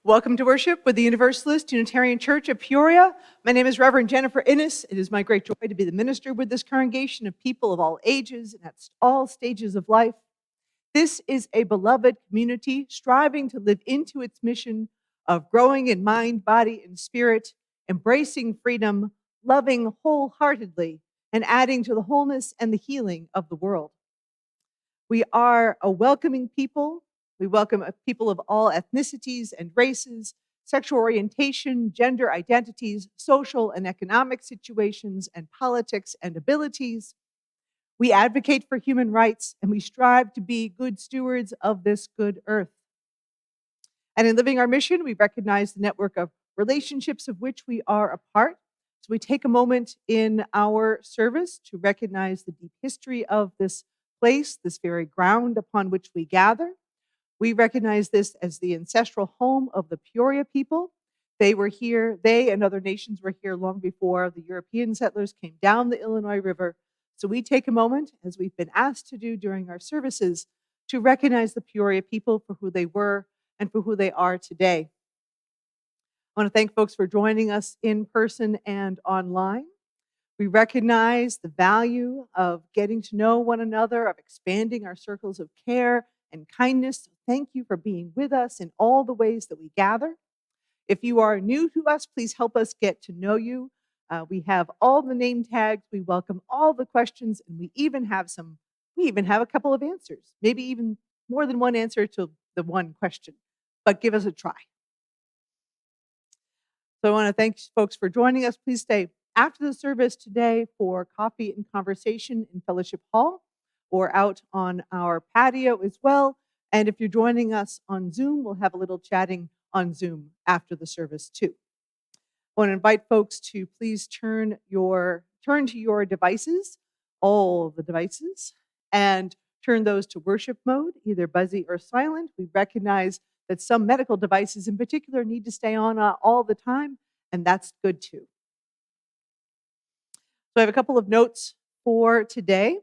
Welcome to worship with the Universalist Unitarian Church of Peoria. My name is Reverend Jennifer Innis. It is my great joy to be the minister with this congregation of people of all ages and at all stages of life. This is a beloved community striving to live into its mission of growing in mind, body, and spirit, embracing freedom, loving wholeheartedly, and adding to the wholeness and the healing of the world. We are a welcoming people. We welcome people of all ethnicities and races, sexual orientation, gender identities, social and economic situations, and politics and abilities. We advocate for human rights, and we strive to be good stewards of this good earth. And in living our mission, we recognize the network of relationships of which we are a part. So we take a moment in our service to recognize the deep history of this place, this very ground upon which we gather. We recognize this as the ancestral home of the Peoria people. They were here, they and other nations were here long before the European settlers came down the Illinois River. So we take a moment, as we've been asked to do during our services, to recognize the Peoria people for who they were and for who they are today. I want to thank folks for joining us in person and online. We recognize the value of getting to know one another, of expanding our circles of care and kindness. Thank you for being with us in all the ways that we gather. If you are new to us, please help us get to know you. We have all the name tags. We welcome all the questions, and we even have a couple of answers, maybe even more than one answer to the one question, but give us a try. So I want to thank folks for joining us. Please stay after the service today for coffee and conversation in Fellowship Hall or out on our patio as well. And if you're joining us on Zoom, we'll have a little chatting on Zoom after the service too. I want to invite folks to please turn to your devices, all the devices, and turn those to worship mode, either buzzy or silent. We recognize that some medical devices in particular need to stay on all the time, and that's good too. So I have a couple of notes for today.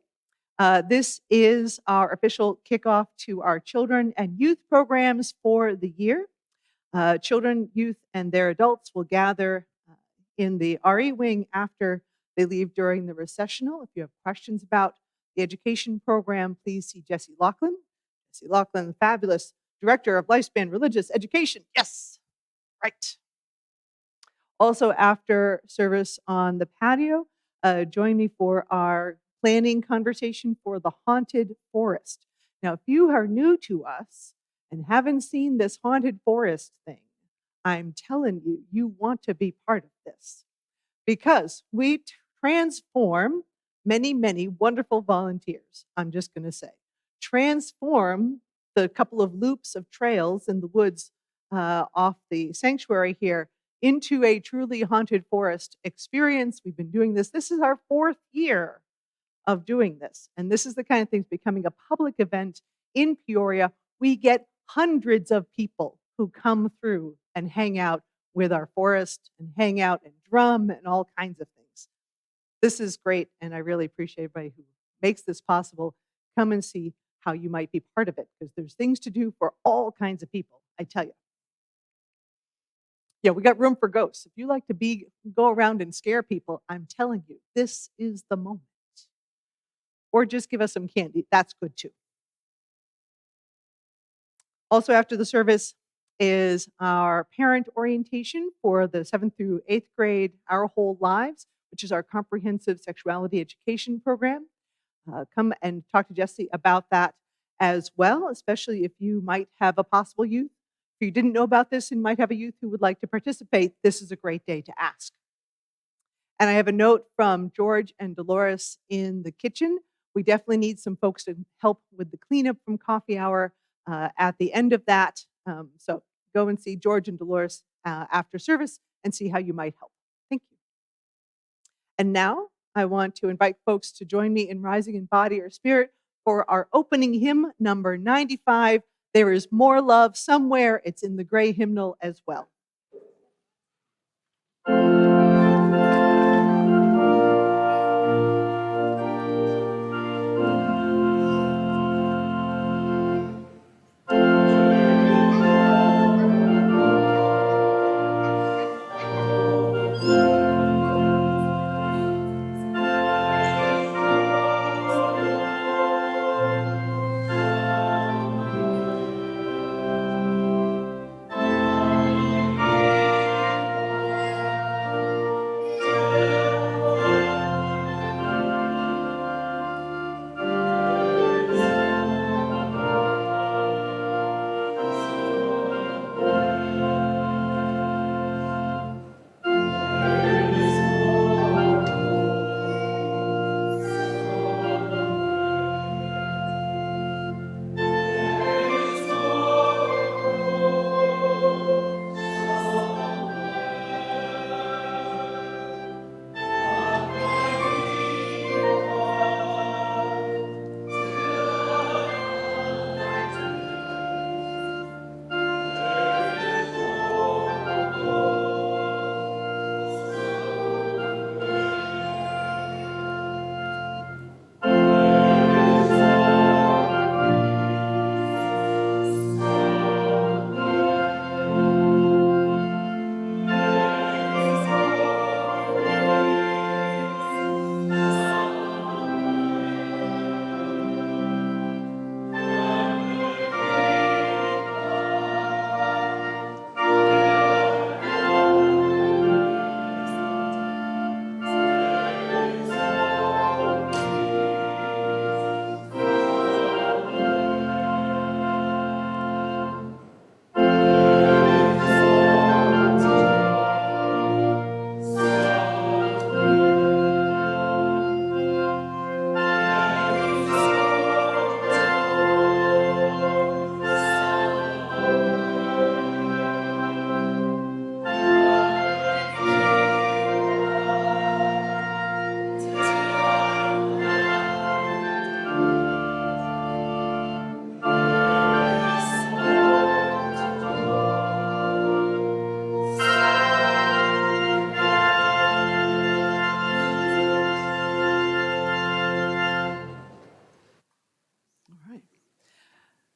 This is our official kickoff to our children and youth programs for the year. Children, youth, and their adults will gather in the RE wing after they leave during the recessional. If you have questions about the education program, please see Jessie Laughlin. Jessie Laughlin, the fabulous Director of Lifespan Religious Education. Yes, right. Also, after service on the patio, join me for our planning conversation for the haunted forest. Now, if you are new to us and haven't seen this haunted forest thing, I'm telling you, you want to be part of this because we transform many, many wonderful volunteers. I'm just going to say, transform the couple of loops of trails in the woods off the sanctuary here into a truly haunted forest experience. We've been doing this. This is our 4th year of doing this. And this is the kind of thing becoming a public event in Peoria. We get hundreds of people who come through and hang out with our forest and hang out and drum and all kinds of things. This is great, and I really appreciate everybody who makes this possible. Come and see how you might be part of it, because there's things to do for all kinds of people, I tell you. Yeah, we got room for ghosts. If you like to go around and scare people, I'm telling you, this is the moment. Or just give us some candy. That's good too. Also after the service is our parent orientation for the 7th through 8th grade, Our Whole Lives, which is our comprehensive sexuality education program. Come and talk to Jessie about that as well, especially if you might have a possible youth. If you didn't know about this and might have a youth who would like to participate, this is a great day to ask. And I have a note from George and Dolores in the kitchen. We definitely need some folks to help with the cleanup from coffee hour at the end of that. So go and see George and Dolores after service and see how you might help. Thank you. And now I want to invite folks to join me in rising in body or spirit for our opening hymn, number 95. There is more love somewhere. It's in the gray hymnal as well.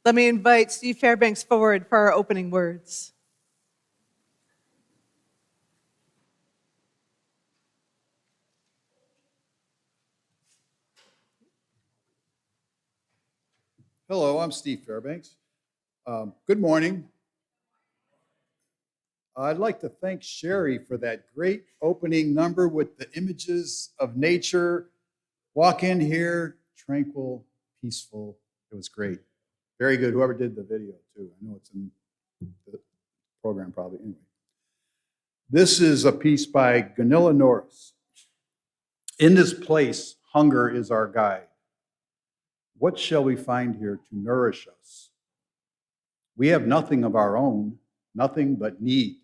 Let me invite Steve Fairbanks forward for our opening words. Hello, I'm Steve Fairbanks. Good morning. I'd like to thank Sherry for that great opening number with the images of nature. Walk in here, tranquil, peaceful. It was great. Very good. Whoever did the video, too. I know it's in the program probably. Anyway, this is a piece by Gunilla Norris. In this place, hunger is our guide. What shall we find here to nourish us? We have nothing of our own, nothing but need.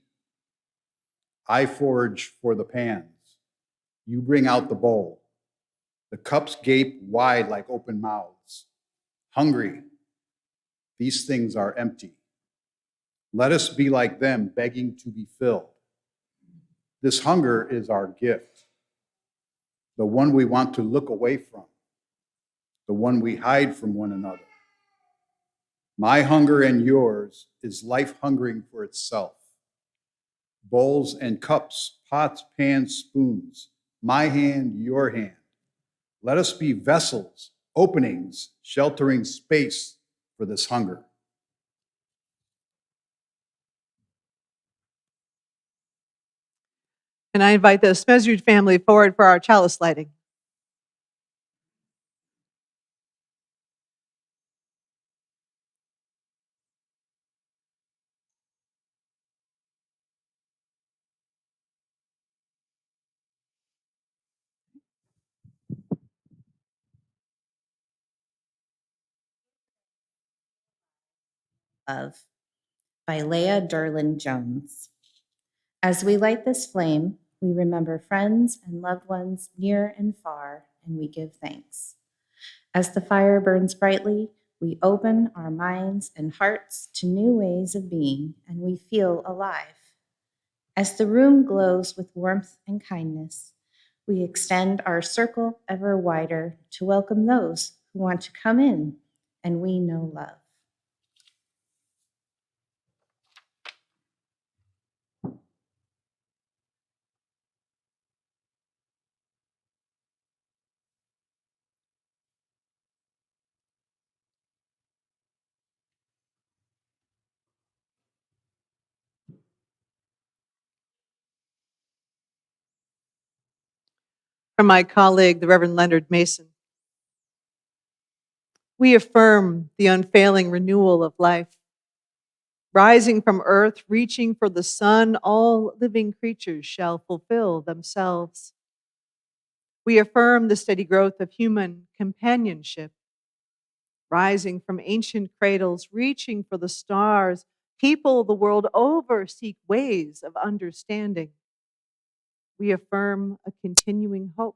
I forage for the pans. You bring out the bowl. The cups gape wide like open mouths. Hungry. These things are empty. Let us be like them, begging to be filled. This hunger is our gift, the one we want to look away from, the one we hide from one another. My hunger and yours is life hungering for itself. Bowls and cups, pots, pans, spoons, my hand, your hand. Let us be vessels, openings, sheltering space for this hunger. And I invite the Smezrud family forward for our chalice lighting. Love by Leah Derlin Jones. As we light this flame, we remember friends and loved ones near and far, and we give thanks. As the fire burns brightly, we open our minds and hearts to new ways of being, and we feel alive. As the room glows with warmth and kindness, we extend our circle ever wider to welcome those who want to come in, and we know love. From my colleague, the Reverend Leonard Mason. We affirm the unfailing renewal of life. Rising from earth, reaching for the sun, all living creatures shall fulfill themselves. We affirm the steady growth of human companionship. Rising from ancient cradles, reaching for the stars, people the world over seek ways of understanding. We affirm a continuing hope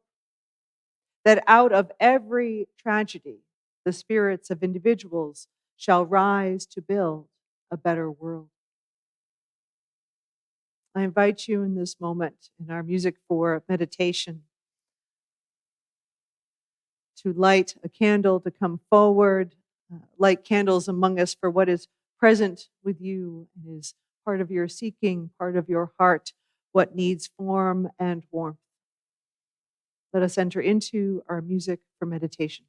that out of every tragedy, the spirits of individuals shall rise to build a better world. I invite you in this moment in our music for meditation to light a candle, to come forward, light candles among us for what is present with you and is part of your seeking, part of your heart, what needs form and warmth. Let us enter into our music for meditation.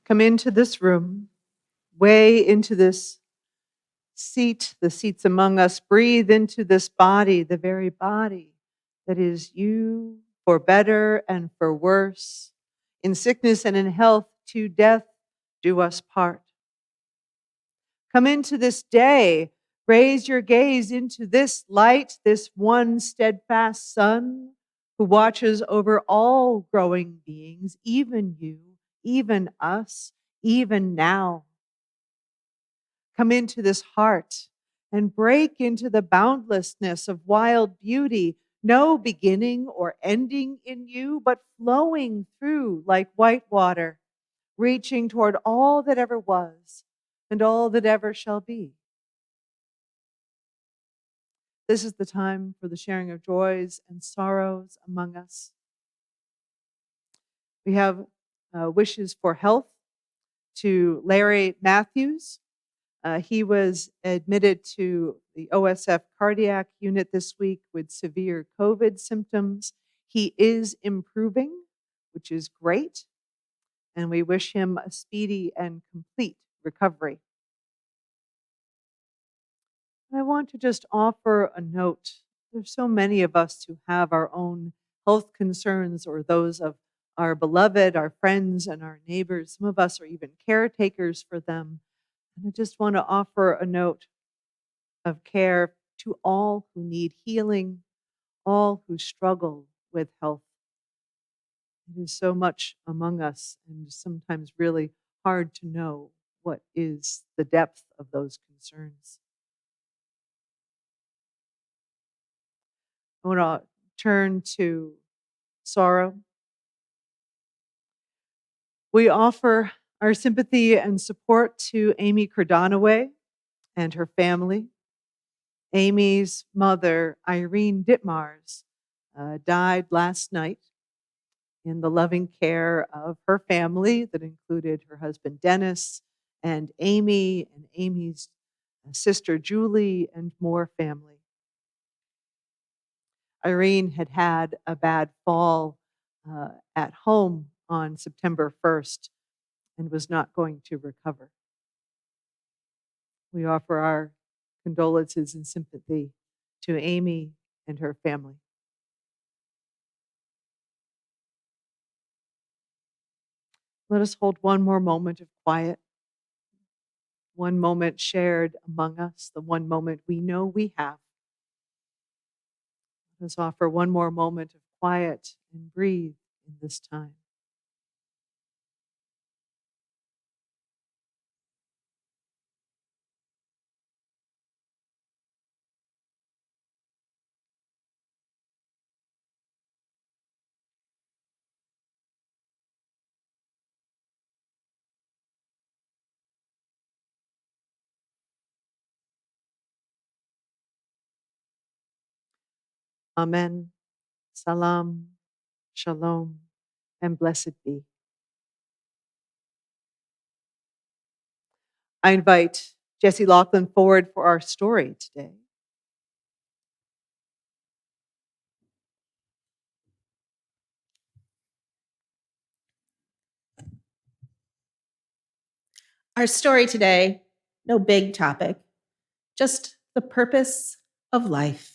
Come into this room, way into this seat, the seats among us. Breathe into this body, the very body that is you, for better and for worse. In sickness and in health, to death do us part. Come into this day, raise your gaze into this light, this one steadfast sun who watches over all growing beings, even you, even us, even now. Come into this heart and break into the boundlessness of wild beauty, no beginning or ending in you, but flowing through like white water, reaching toward all that ever was and all that ever shall be. This is the time for the sharing of joys and sorrows among us. We have wishes for health to Larry Matthews. He was admitted to the OSF cardiac unit this week with severe COVID symptoms. He is improving, which is great, and we wish him a speedy and complete recovery. I want to just offer a note. There's so many of us who have our own health concerns or those of our beloved, our friends, and our neighbors. Some of us are even caretakers for them. And I just want to offer a note of care to all who need healing, all who struggle with health. It is so much among us and sometimes really hard to know what is the depth of those concerns. I want to turn to sorrow. We offer our sympathy and support to Amy Cordonaway and her family. Amy's mother, Irene Ditmars, died last night in the loving care of her family that included her husband Dennis and Amy's sister Julie, and more family. Irene had had a bad fall at home on September 1st and was not going to recover. We offer our condolences and sympathy to Amy and her family. Let us hold one more moment of quiet, one moment shared among us, the one moment we know we have. Let us offer one more moment of quiet and breathe in this time. Amen. Salam, shalom, and blessed be. I invite Jesse Laughlin forward for our story today. Our story today, no big topic, just the purpose of life.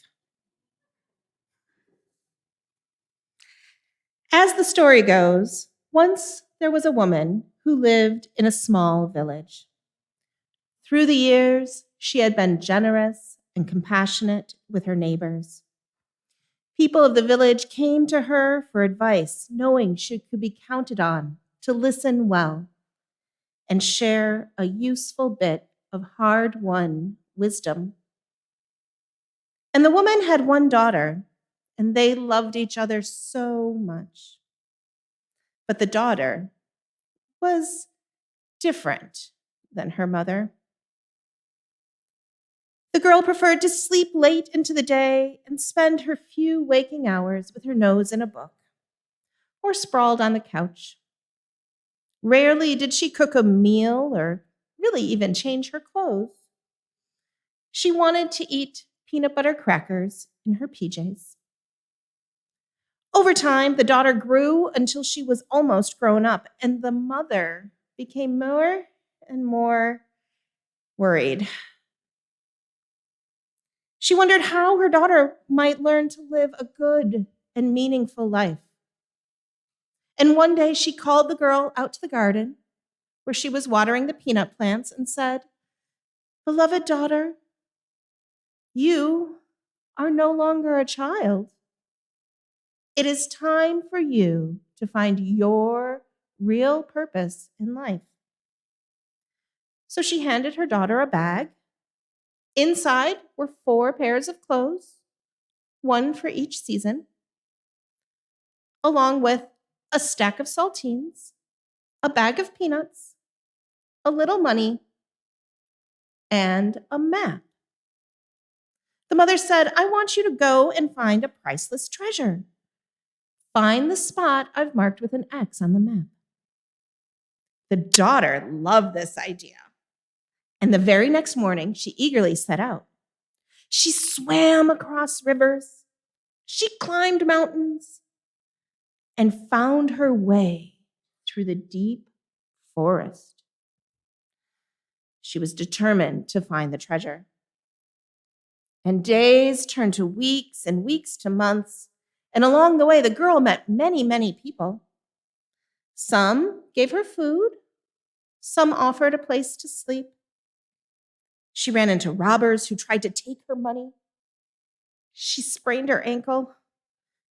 As the story goes, once there was a woman who lived in a small village. Through the years, she had been generous and compassionate with her neighbors. People of the village came to her for advice, knowing she could be counted on to listen well and share a useful bit of hard-won wisdom. And the woman had one daughter, and they loved each other so much. But the daughter was different than her mother. The girl preferred to sleep late into the day and spend her few waking hours with her nose in a book or sprawled on the couch. Rarely did she cook a meal or really even change her clothes. She wanted to eat peanut butter crackers in her PJs. Over time, the daughter grew until she was almost grown up, and the mother became more and more worried. She wondered how her daughter might learn to live a good and meaningful life. And one day she called the girl out to the garden where she was watering the peanut plants and said, "Beloved daughter, you are no longer a child. It is time for you to find your real purpose in life." So she handed her daughter a bag. Inside were 4 pairs of clothes, one for each season, along with a stack of saltines, a bag of peanuts, a little money, and a map. The mother said, "I want you to go and find a priceless treasure. Find the spot I've marked with an X on the map." The daughter loved this idea. And the very next morning, she eagerly set out. She swam across rivers. She climbed mountains and found her way through the deep forest. She was determined to find the treasure. And days turned to weeks and weeks to months. And along the way, the girl met many, many people. Some gave her food. Some offered a place to sleep. She ran into robbers who tried to take her money. She sprained her ankle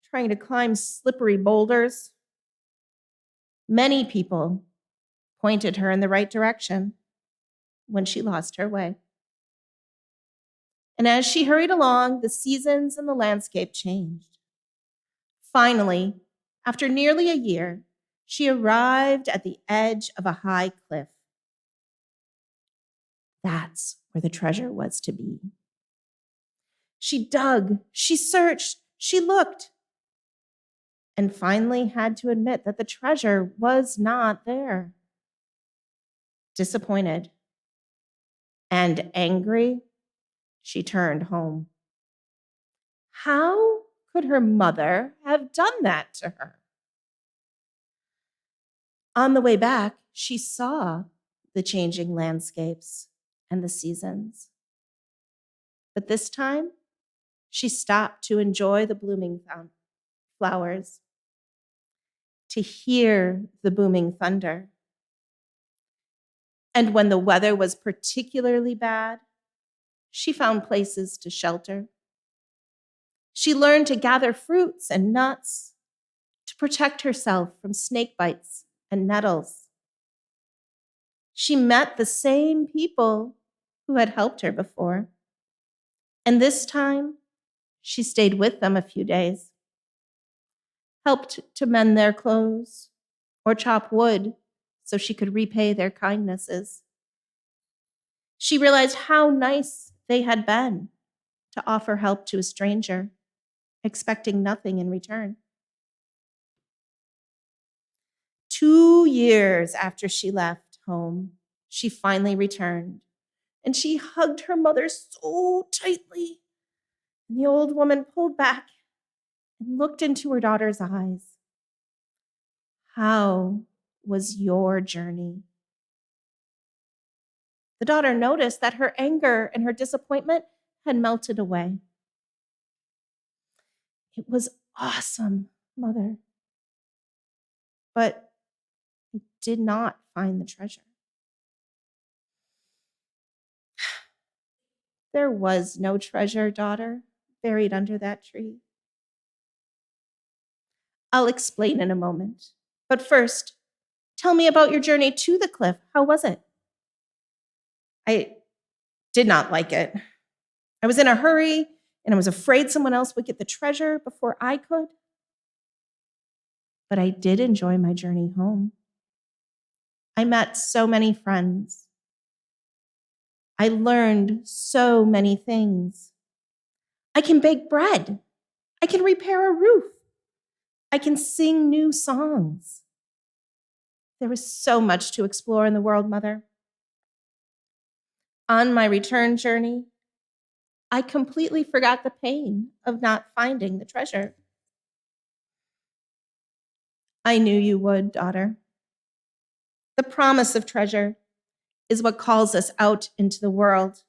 trying to climb slippery boulders. Many people pointed her in the right direction when she lost her way. And as she hurried along, the seasons and the landscape changed. Finally, after nearly a year, she arrived at the edge of a high cliff. That's where the treasure was to be. She dug, she searched, she looked, and finally had to admit that the treasure was not there. Disappointed and angry, she turned home. How could her mother have done that to her? On the way back, she saw the changing landscapes and the seasons. But this time, she stopped to enjoy the blooming flowers, to hear the booming thunder. And when the weather was particularly bad, she found places to shelter. She learned to gather fruits and nuts to protect herself from snake bites and nettles. She met the same people who had helped her before. And this time, she stayed with them a few days, helped to mend their clothes or chop wood so she could repay their kindnesses. She realized how nice they had been to offer help to a stranger, expecting nothing in return. 2 years after she left home, she finally returned, and she hugged her mother so tightly. And the old woman pulled back and looked into her daughter's eyes. "How was your journey?" The daughter noticed that her anger and her disappointment had melted away. "It was awesome, Mother, but I did not find the treasure." "There was no treasure, daughter, buried under that tree. I'll explain in a moment. But first, tell me about your journey to the cliff. How was it?" "I did not like it. I was in a hurry, and I was afraid someone else would get the treasure before I could. But I did enjoy my journey home. I met so many friends. I learned so many things. I can bake bread. I can repair a roof. I can sing new songs. There was so much to explore in the world, Mother. On my return journey, I completely forgot the pain of not finding the treasure." "I knew you would, daughter. The promise of treasure is what calls us out into the world.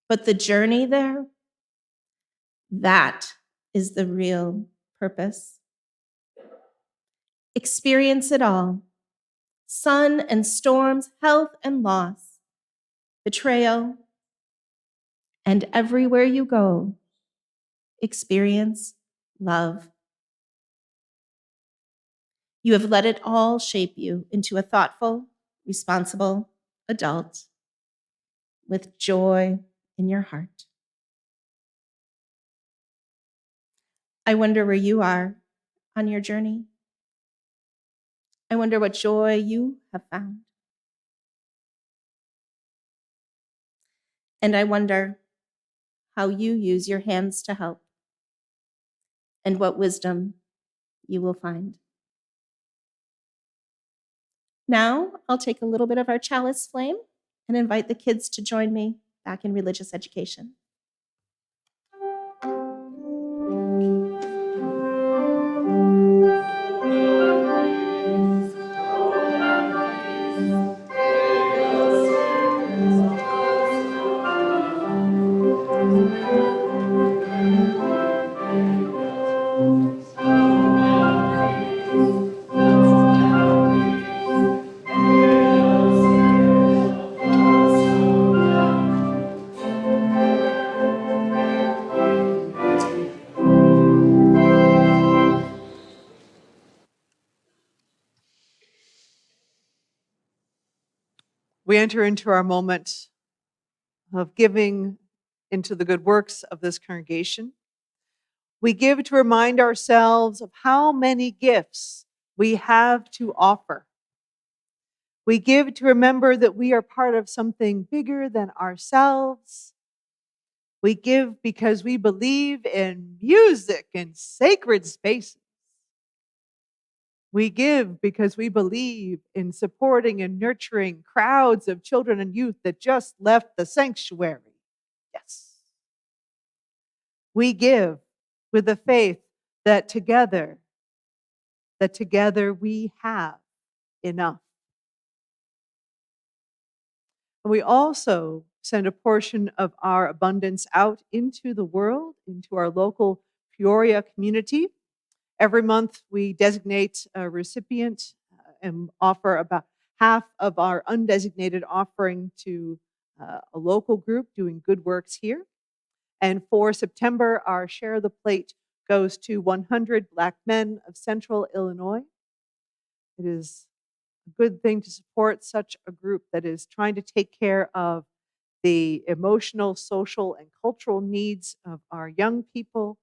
But the journey there, that is the real purpose. Experience it all: sun and storms, health and loss, betrayal, and everywhere you go, experience love. You have let it all shape you into a thoughtful, responsible adult with joy in your heart. I wonder where you are on your journey. I wonder what joy you have found. And I wonder how you use your hands to help and what wisdom you will find. Now, I'll take a little bit of our chalice flame and invite the kids to join me back in religious education. We enter into our moment of giving into the good works of this congregation. We give to remind ourselves of how many gifts we have to offer. We give to remember that we are part of something bigger than ourselves. We give because we believe in music and sacred spaces. We give because we believe in supporting and nurturing crowds of children and youth that just left the sanctuary. Yes. We give with the faith that together we have enough. And we also send a portion of our abundance out into the world, into our local Peoria community. Every month, we designate a recipient and offer about half of our undesignated offering to a local group doing good works here. And for September, our Share the Plate goes to 100 Black men of Central Illinois. It is a good thing to support such a group that is trying to take care of the emotional, social, and cultural needs of our young people,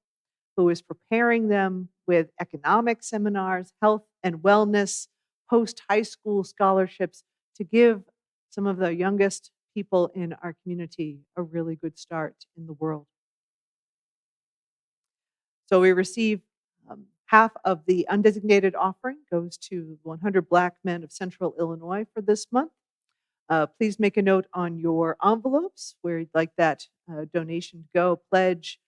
who is preparing them with economic seminars, health and wellness, post-high school scholarships to give some of the youngest people in our community a really good start in the world. So we receive half of the undesignated offering goes to 100 Black men of Central Illinois for this month. Please make a note on your envelopes where you'd like that donation to go, pledge,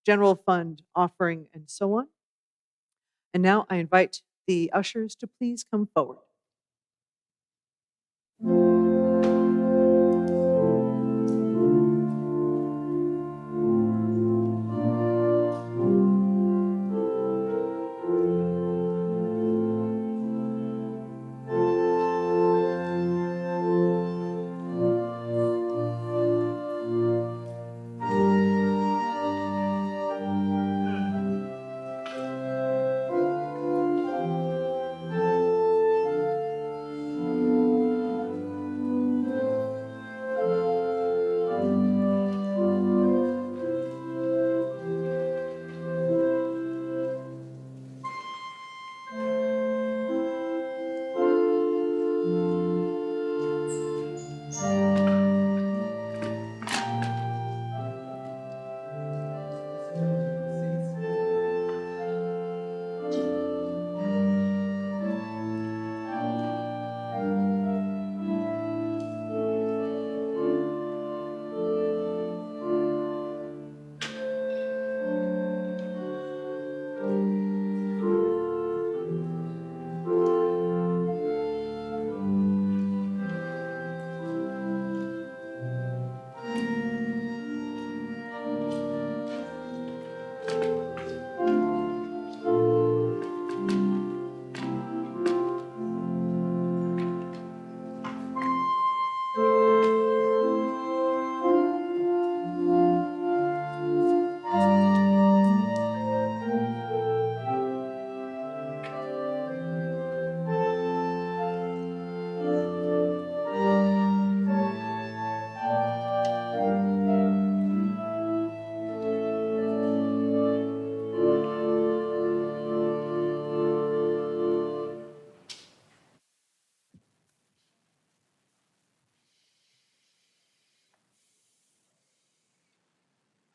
general fund, offering, and so on. And now I invite the ushers to please come forward.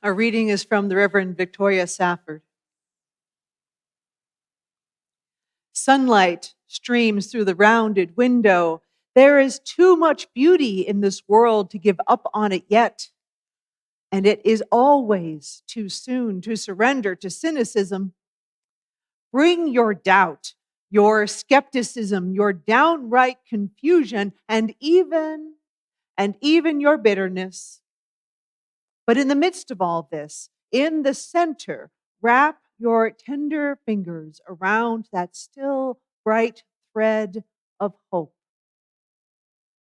Our reading is from the Reverend Victoria Safford. Sunlight streams through the rounded window. There is too much beauty in this world to give up on it yet. And it is always too soon to surrender to cynicism. Bring your doubt, your skepticism, your downright confusion, and even your bitterness. But in the midst of all this, in the center, wrap your tender fingers around that still bright thread of hope.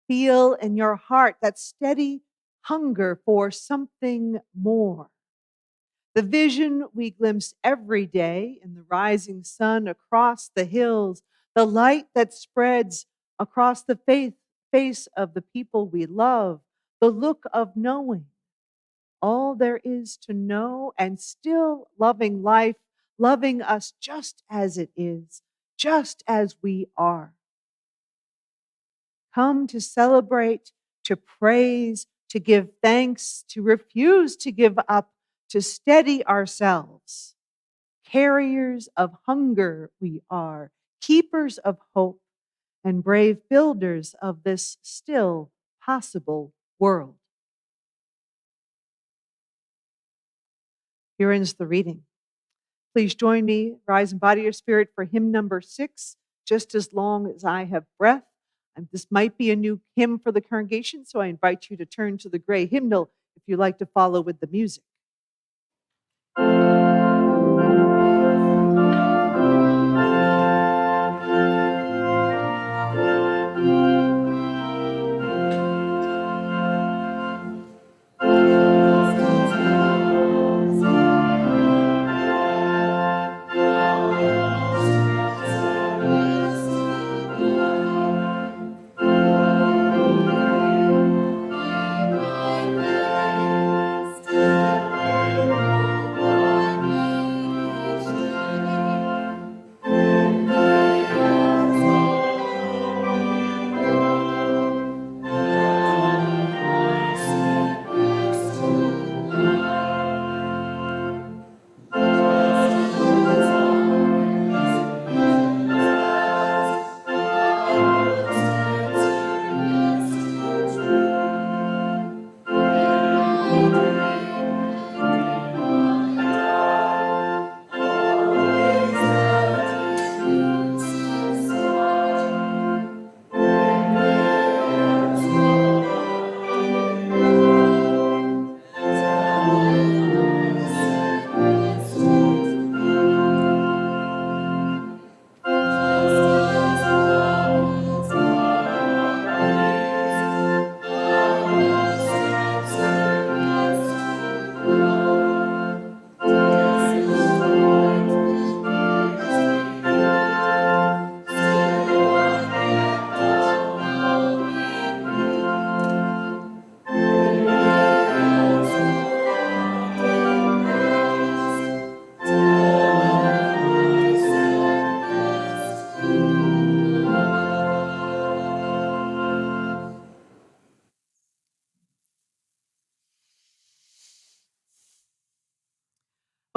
Feel in your heart that steady hunger for something more. The vision we glimpse every day in the rising sun across the hills, the light that spreads across the face of the people we love, the look of knowing all there is to know and still loving life, loving us just as it is, just as we are. Come to celebrate, to praise, to give thanks, to refuse to give up, to steady ourselves. Carriers of hunger we are, keepers of hope, and brave builders of this still possible world. Here ends the reading. Please join me, rise in body or spirit, for hymn number 6, Just as Long as I Have Breath. And this might be a new hymn for the congregation, so I invite you to turn to the gray hymnal if you'd like to follow with the music. I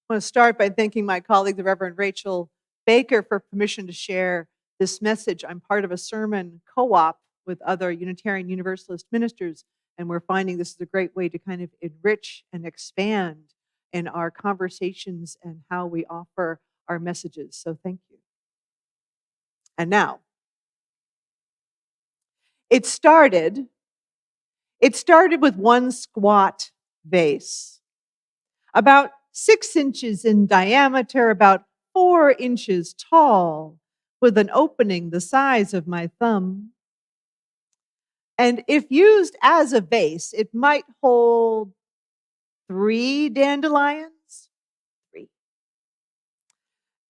want to start by thanking my colleague, the Reverend Rachel Baker, for permission to share this message. I'm part of a sermon co-op with other Unitarian Universalist ministers, and we're finding this is a great way to kind of enrich and expand in our conversations and how we offer our messages. So thank you. And now, it started with one squat vase, about 6 inches in diameter, about 4 inches tall, with an opening the size of my thumb. And if used as a vase, it might hold 3 dandelions. 3.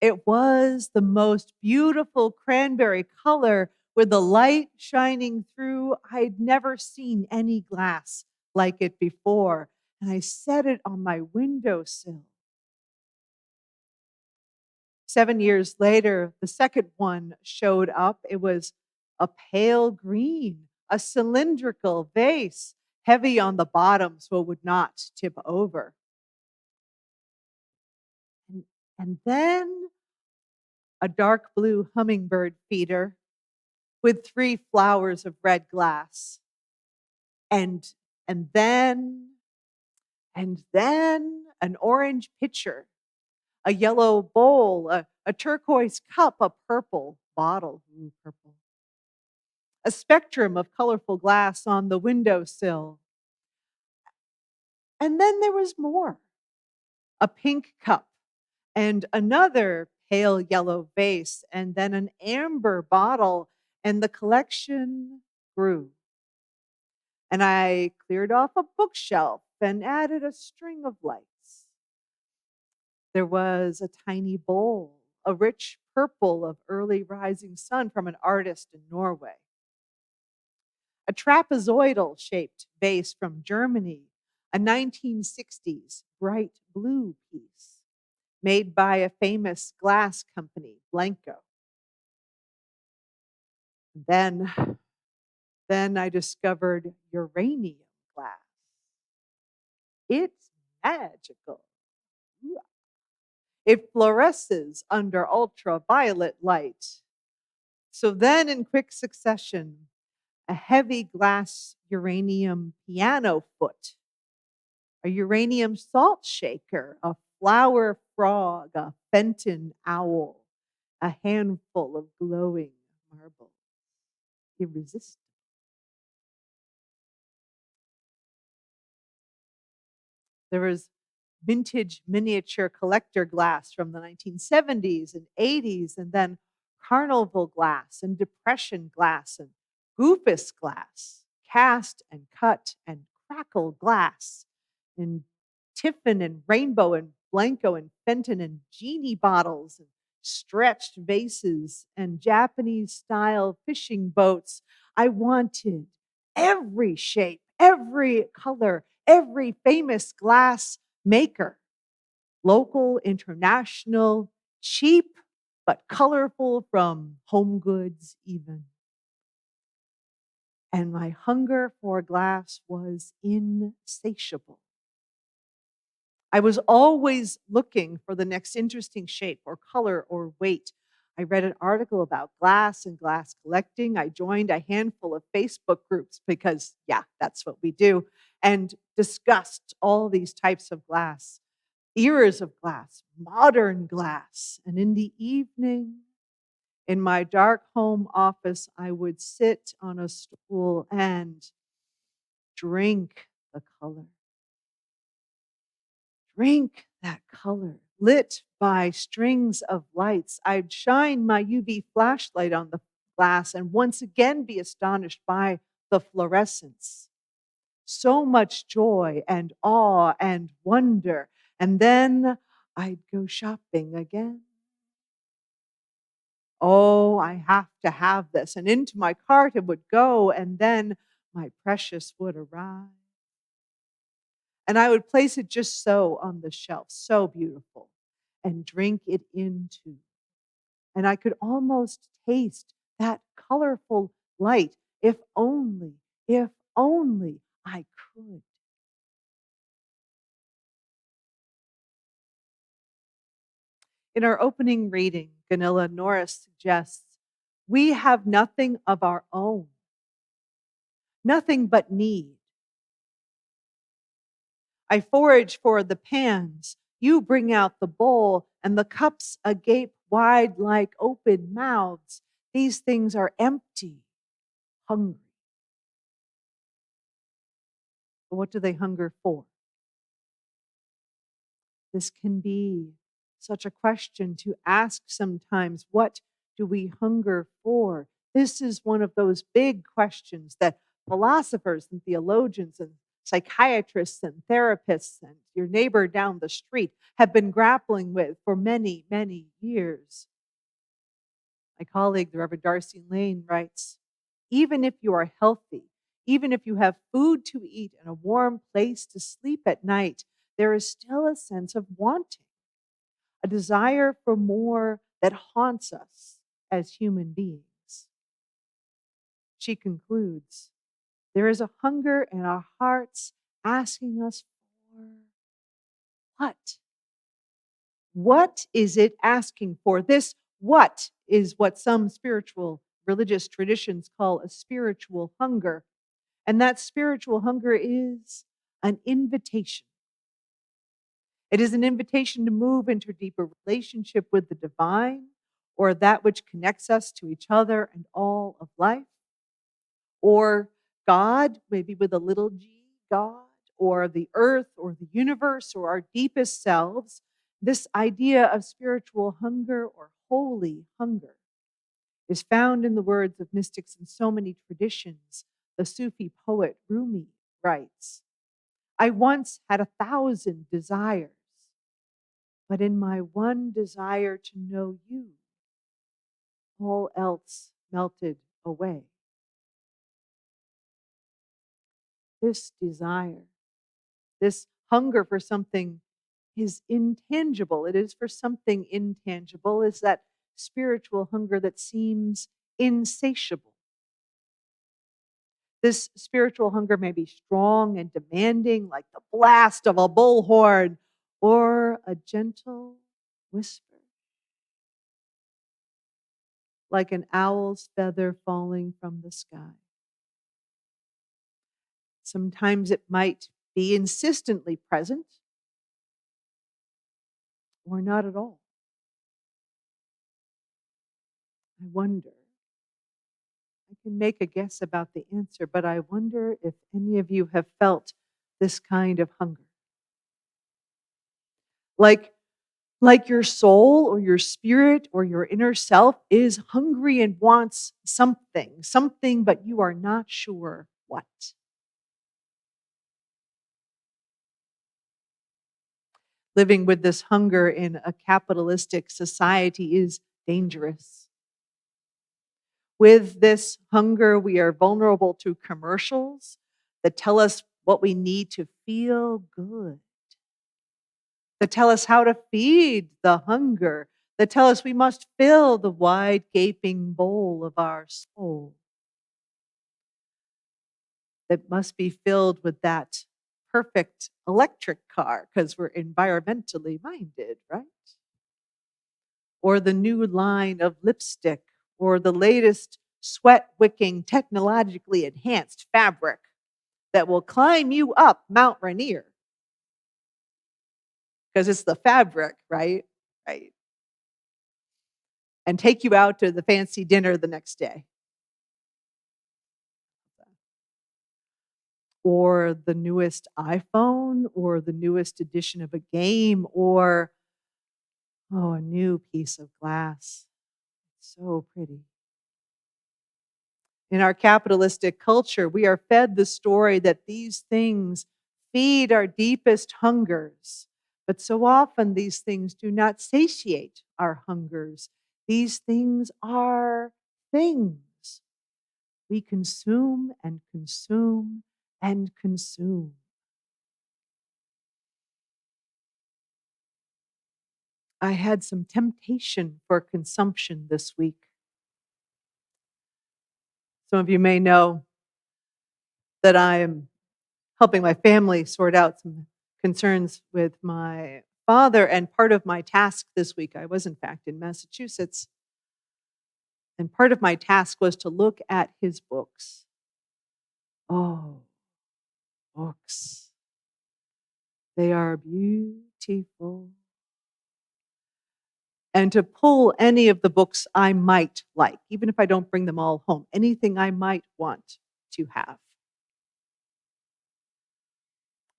It was the most beautiful cranberry color with the light shining through. I'd never seen any glass like it before, and I set it on my windowsill. 7 years later, the second one showed up. It was a pale green, a cylindrical vase, heavy on the bottom so it would not tip over. And, and then a dark blue hummingbird feeder with 3 flowers of red glass. And and then an orange pitcher, a yellow bowl, a turquoise cup, a purple bottle, purple. A spectrum of colorful glass on the windowsill. And then there was more. A pink cup and another pale yellow vase and then an amber bottle, and the collection grew. And I cleared off a bookshelf and added a string of lights. There was a tiny bowl, a rich purple of early rising sun from an artist in Norway. A trapezoidal shaped vase from Germany, a 1960s bright blue piece made by a famous glass company, Blanco. Then I discovered uranium glass. It's magical. It fluoresces under ultraviolet light. So then, in quick succession, a heavy glass uranium piano foot, a uranium salt shaker, a flower frog, a Fenton owl, a handful of glowing marbles. Irresistible. There was vintage miniature collector glass from the 1970s and 80s, and then carnival glass and depression glass and goofus glass, cast and cut and crackle glass, and tiffin and rainbow and blanco and Fenton and genie bottles and stretched vases and Japanese style fishing boats. I wanted every shape, every color, every famous glass maker, local, international, cheap, but colorful from home goods even. And my hunger for glass was insatiable. I was always looking for the next interesting shape or color or weight. I read an article about glass and glass collecting. I joined a handful of Facebook groups because, yeah, that's what we do, and discussed all these types of glass, eras of glass, modern glass. And in the evening, in my dark home office, I would sit on a stool and drink the color. Drink that color, lit by strings of lights. I'd shine my UV flashlight on the glass and once again be astonished by the fluorescence. So much joy and awe and wonder. And then I'd go shopping again. Oh, I have to have this. And into my cart it would go, and then my precious would arrive. And I would place it just so on the shelf, so beautiful, and drink it into. And I could almost taste that colorful light, if only I could. In our opening reading, Ganilla Norris suggests, we have nothing of our own, nothing but need. I forage for the pans, you bring out the bowl, and the cups agape wide like open mouths. These things are empty, hungry. But what do they hunger for? This can be such a question to ask sometimes. What do we hunger for? This is one of those big questions that philosophers and theologians and psychiatrists and therapists and your neighbor down the street have been grappling with for many, many years. My colleague, the Reverend Darcy Lane, writes, even if you are healthy, even if you have food to eat and a warm place to sleep at night, there is still a sense of wanting, a desire for more that haunts us as human beings. She concludes, There is a hunger in our hearts asking us for what? What is it asking for? This what is what some spiritual religious traditions call a spiritual hunger. And that spiritual hunger is an invitation. It is an invitation to move into a deeper relationship with the divine or that which connects us to each other and all of life, or God, maybe with a little g, God, or the earth or the universe or our deepest selves. This idea of spiritual hunger or holy hunger is found in the words of mystics in so many traditions. The Sufi poet Rumi writes, I once had 1,000 desires, but in my one desire to know you, all else melted away. This desire, this hunger for something is intangible. It is for something intangible, is that spiritual hunger that seems insatiable. This spiritual hunger may be strong and demanding, like the blast of a bullhorn, or a gentle whisper, like an owl's feather falling from the sky. Sometimes it might be insistently present, or not at all. I wonder. I can make a guess about the answer, but I wonder if any of you have felt this kind of hunger. Like your soul or your spirit or your inner self is hungry and wants something, but you are not sure what. Living with this hunger in a capitalistic society is dangerous. With this hunger, we are vulnerable to commercials that tell us what we need to feel good, that tell us how to feed the hunger, that tell us we must fill the wide gaping bowl of our soul, that must be filled with that perfect electric car because we're environmentally minded, right? Or the new line of lipstick, or the latest sweat wicking, technologically enhanced fabric that will climb you up Mount Rainier because it's the fabric, right? Right. And take you out to the fancy dinner the next day. Or the newest iPhone, or the newest edition of a game, or a new piece of glass. So pretty. In our capitalistic culture, we are fed the story that these things feed our deepest hungers. But so often, these things do not satiate our hungers. These things are things. We consume and consume and consume. I had some temptation for consumption this week. Some of you may know that I am helping my family sort out some concerns with my father. And part of my task this week, I was in fact in Massachusetts, and part of my task was to look at his books. Oh, books. They are beautiful. And to pull any of the books I might like, even if I don't bring them all home, anything I might want to have.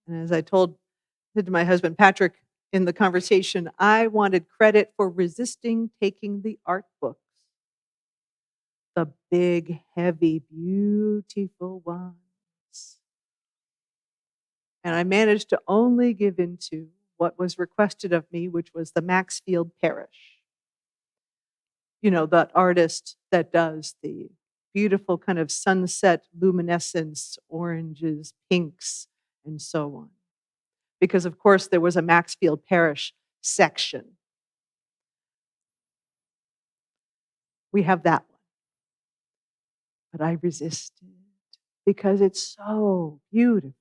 And as I said to my husband, Patrick, in the conversation, I wanted credit for resisting taking the art books, the big, heavy, beautiful ones. And I managed to only give into what was requested of me, which was the Maxfield Parrish. You know, that artist that does the beautiful kind of sunset luminescence, oranges, pinks, and so on. Because, of course, there was a Maxfield Parrish section. We have that one. But I resisted. because it's so beautiful.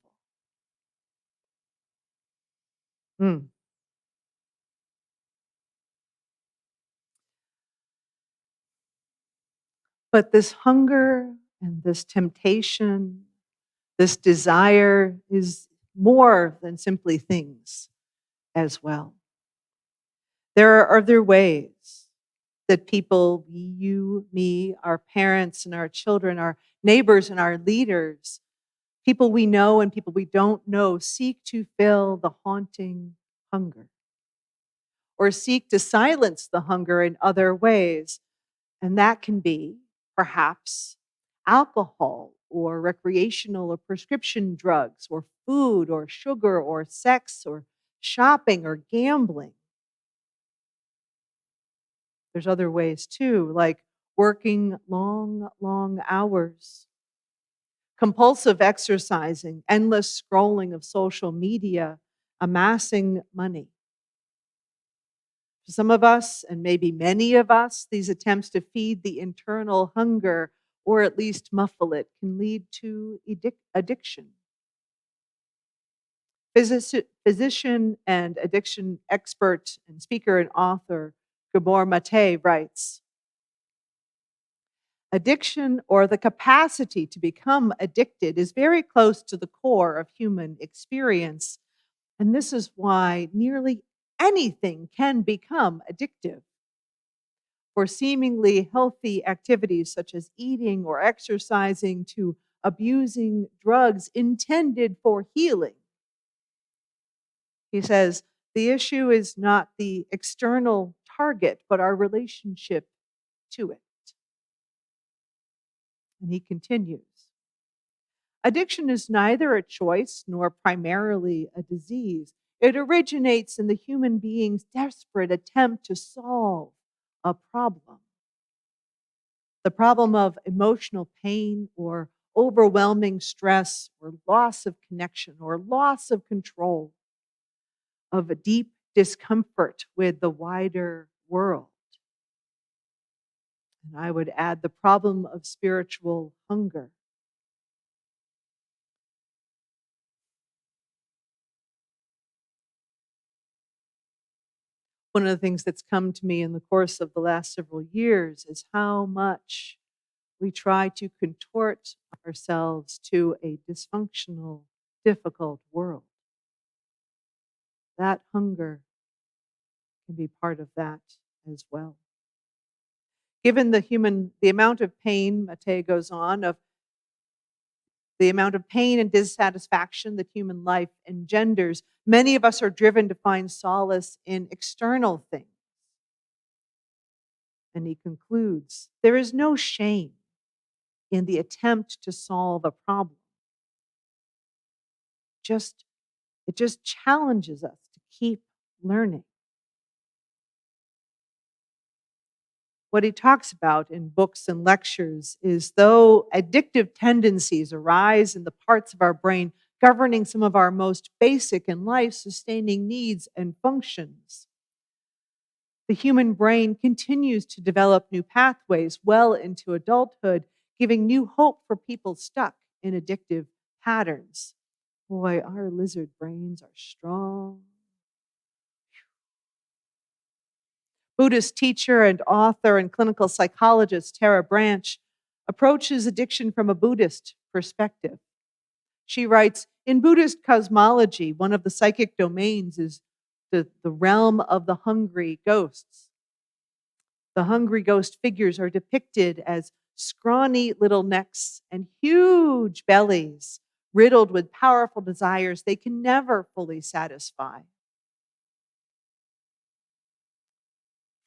Mm. But this hunger and this temptation, this desire is more than simply things as well. There are other ways that people, you, me, our parents and our children, our neighbors and our leaders, people we know and people we don't know, seek to fill the haunting hunger or seek to silence the hunger in other ways. And that can be perhaps alcohol or recreational or prescription drugs or food or sugar or sex or shopping or gambling. There's other ways too, like working long, long hours, compulsive exercising, endless scrolling of social media, amassing money. For some of us, and maybe many of us, these attempts to feed the internal hunger or at least muffle it can lead to addiction. Physician and addiction expert and speaker and author Gabor Mate writes, addiction, or the capacity to become addicted, is very close to the core of human experience. And this is why nearly anything can become addictive. For seemingly healthy activities such as eating or exercising to abusing drugs intended for healing. He says, the issue is not the external target, but our relationship to it. And he continues, addiction is neither a choice nor primarily a disease. It originates in the human being's desperate attempt to solve a problem. The problem of emotional pain or overwhelming stress or loss of connection or loss of control, of a deep discomfort with the wider world. And I would add the problem of spiritual hunger. One of the things that's come to me in the course of the last several years is how much we try to contort ourselves to a dysfunctional, difficult world. That hunger can be part of that as well. Given the amount of pain, Mate goes on, of the amount of pain and dissatisfaction that human life engenders, many of us are driven to find solace in external things. And he concludes, there is no shame in the attempt to solve a problem. It just challenges us to keep learning. What he talks about in books and lectures is though addictive tendencies arise in the parts of our brain governing some of our most basic and life-sustaining needs and functions, the human brain continues to develop new pathways well into adulthood, giving new hope for people stuck in addictive patterns. Boy, our lizard brains are strong. Buddhist teacher and author and clinical psychologist Tara Branch approaches addiction from a Buddhist perspective. She writes, in Buddhist cosmology, one of the psychic domains is the realm of the hungry ghosts. The hungry ghost figures are depicted as scrawny little necks and huge bellies, riddled with powerful desires they can never fully satisfy.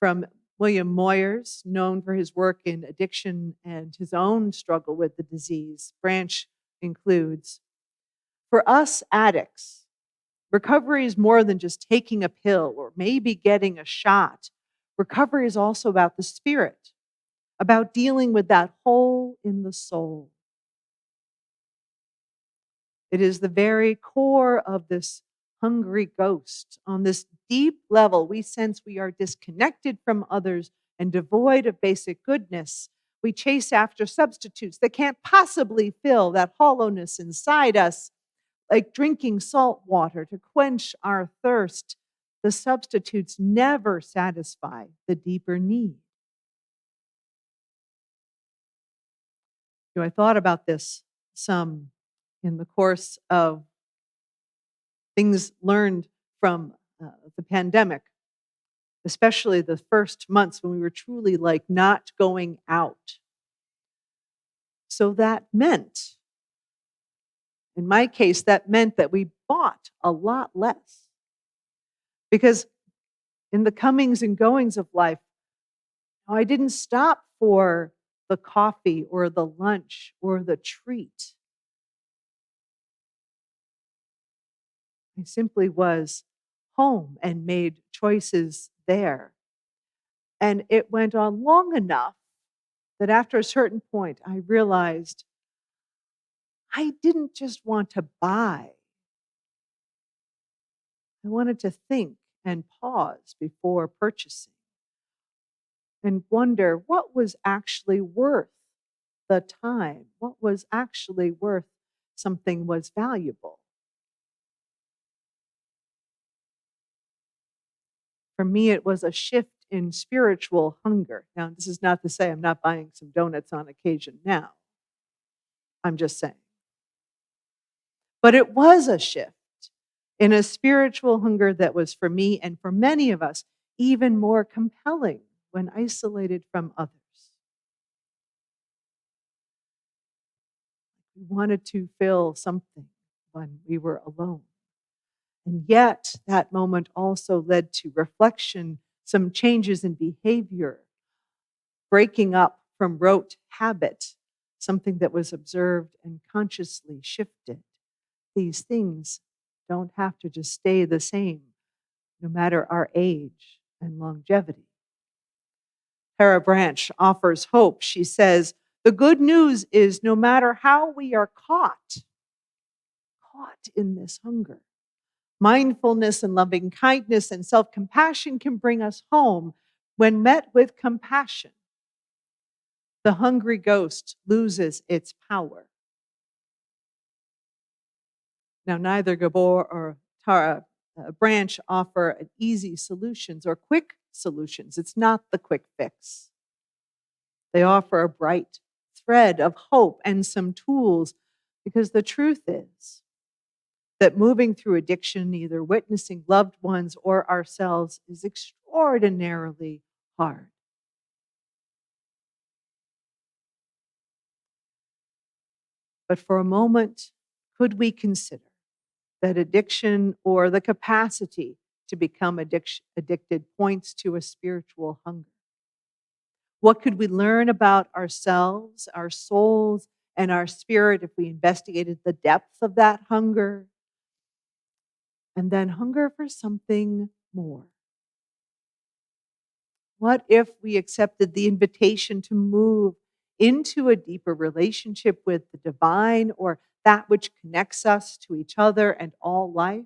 From William Moyers, known for his work in addiction and his own struggle with the disease, Branch includes, for us addicts, recovery is more than just taking a pill or maybe getting a shot. Recovery is also about the spirit, about dealing with that hole in the soul. It is the very core of this hungry ghost. On this deep level, we sense we are disconnected from others and devoid of basic goodness. We chase after substitutes that can't possibly fill that hollowness inside us, like drinking salt water to quench our thirst. The substitutes never satisfy the deeper need. I thought about this some in the course of things learned from the pandemic, especially the first months when we were truly like not going out. So that meant, in my case, that meant that we bought a lot less. Because in the comings and goings of life, I didn't stop for the coffee or the lunch or the treat. I simply was home and made choices there. And it went on long enough that after a certain point, I realized I didn't just want to buy. I wanted to think and pause before purchasing and wonder what was actually worth the time, what was actually worth something was valuable. For me, it was a shift in spiritual hunger. Now, this is not to say I'm not buying some donuts on occasion now. I'm just saying. But it was a shift in a spiritual hunger that was for me and for many of us even more compelling when isolated from others. We wanted to feel something when we were alone. And yet, that moment also led to reflection, some changes in behavior, breaking up from rote habit, something that was observed and consciously shifted. These things don't have to just stay the same, no matter our age and longevity. Tara Branch offers hope. She says, the good news is no matter how we are caught in this hunger, mindfulness and loving kindness and self-compassion can bring us home. When met with compassion, the hungry ghost loses its power. Now, neither Gabor or Tara Branch offer easy solutions or quick solutions. It's not the quick fix. They offer a bright thread of hope and some tools, because the truth is that moving through addiction, either witnessing loved ones or ourselves, is extraordinarily hard. But for a moment, could we consider that addiction or the capacity to become addicted points to a spiritual hunger? What could we learn about ourselves, our souls, and our spirit if we investigated the depth of that hunger? And then hunger for something more. What if we accepted the invitation to move into a deeper relationship with the divine, or that which connects us to each other and all life?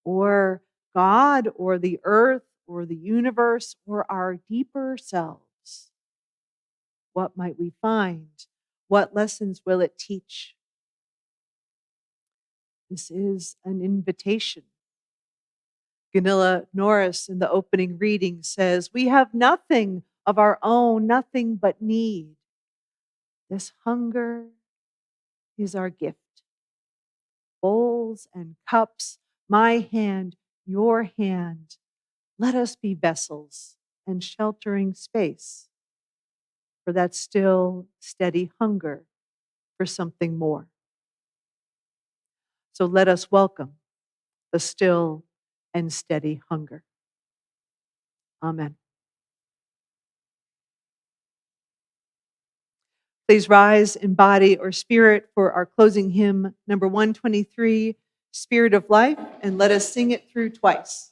Or God, or the earth, or the universe, or our deeper selves? What might we find? What lessons will it teach? This is an invitation. Gunilla Norris in the opening reading says, we have nothing of our own, nothing but need. This hunger is our gift. Bowls and cups, my hand, your hand. Let us be vessels and sheltering space for that still, steady hunger for something more. So let us welcome the still and steady hunger. Amen. Please rise in body or spirit for our closing hymn, number 123, Spirit of Life, and let us sing it through twice.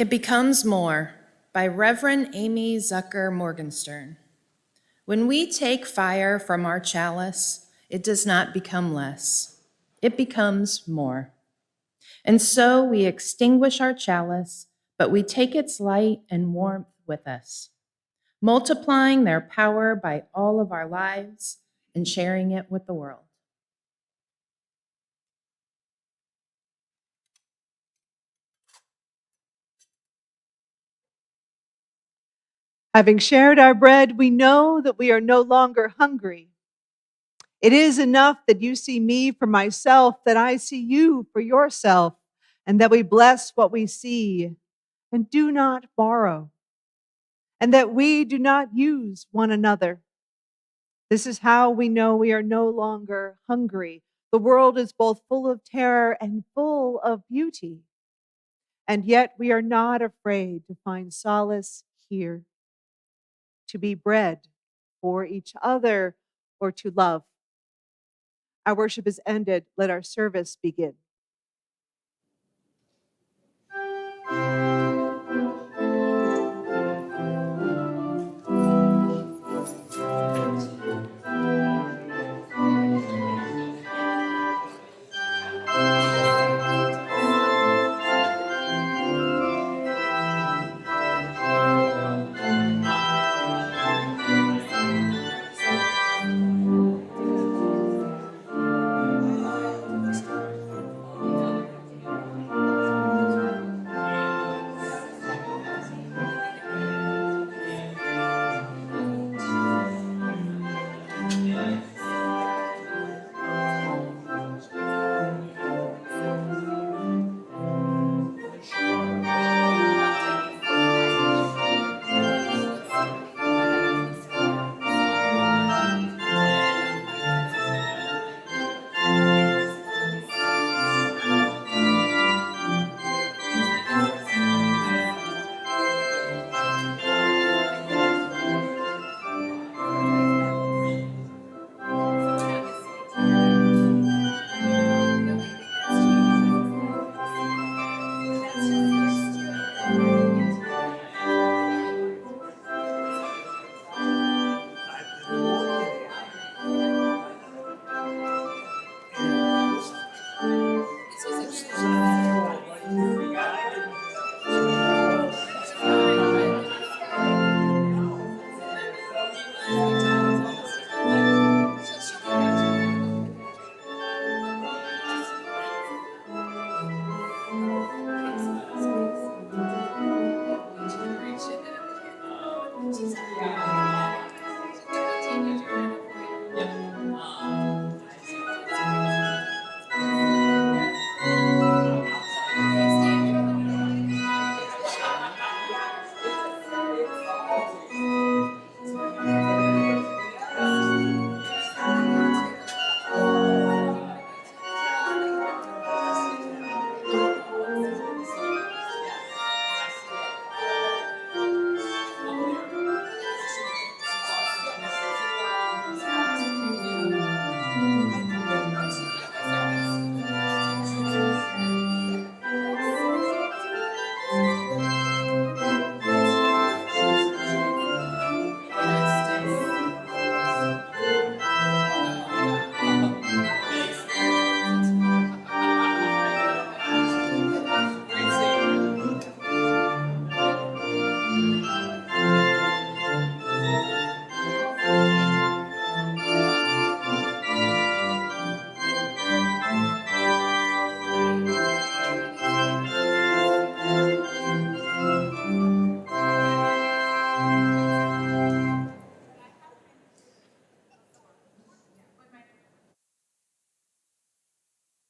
It Becomes More by Reverend Amy Zucker Morgenstern. When we take fire from our chalice, it does not become less. It becomes more. And so we extinguish our chalice, but we take its light and warmth with us, multiplying their power by all of our lives and sharing it with the world. Having shared our bread, we know that we are no longer hungry. It is enough that you see me for myself, that I see you for yourself, and that we bless what we see and do not borrow, and that we do not use one another. This is how we know we are no longer hungry. The world is both full of terror and full of beauty, and yet we are not afraid to find solace here, to be bread for each other or to love. Our worship is ended. Let our service begin.